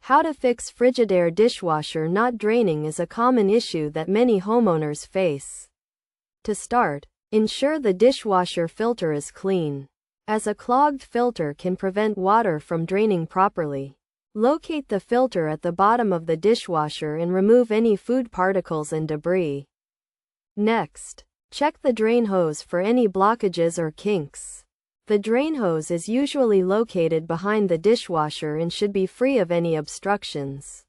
How to fix Frigidaire dishwasher not draining is a common issue that many homeowners face. To start, ensure the dishwasher filter is clean, as a clogged filter can prevent water from draining properly. Locate the filter at the bottom of the dishwasher and remove any food particles and debris. Next, check the drain hose for any blockages or kinks. The drain hose is usually located behind the dishwasher and should be free of any obstructions.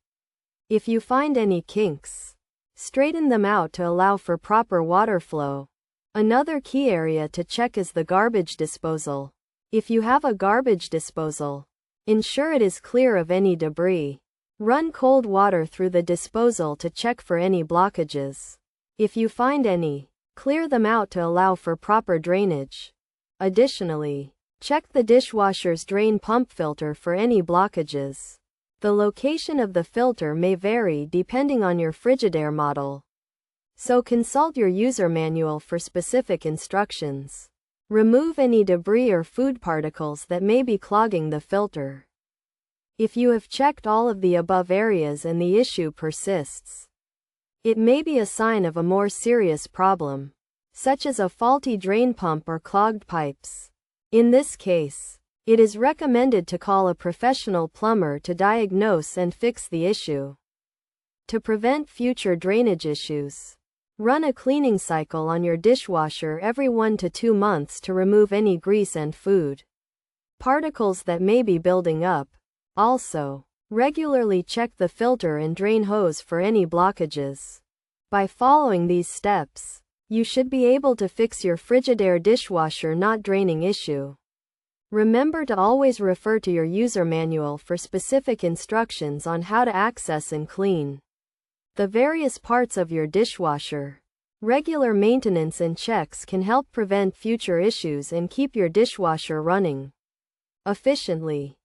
If you find any kinks, straighten them out to allow for proper water flow. Another key area to check is the garbage disposal. If you have a garbage disposal, ensure it is clear of any debris. Run cold water through the disposal to check for any blockages. If you find any, clear them out to allow for proper drainage. Additionally, check the dishwasher's drain pump filter for any blockages. The location of the filter may vary depending on your Frigidaire model, so consult your user manual for specific instructions. Remove any debris or food particles that may be clogging the filter. If you have checked all of the above areas and the issue persists, it may be a sign of a more serious problem, such as a faulty drain pump or clogged pipes. In this case, it is recommended to call a professional plumber to diagnose and fix the issue. To prevent future drainage issues, run a cleaning cycle on your dishwasher every 1 to 2 months to remove any grease and food particles that may be building up. Also, regularly check the filter and drain hose for any blockages. By following these steps, you should be able to fix your Frigidaire dishwasher not draining issue. Remember to always refer to your user manual for specific instructions on how to access and clean the various parts of your dishwasher. Regular maintenance and checks can help prevent future issues and keep your dishwasher running efficiently.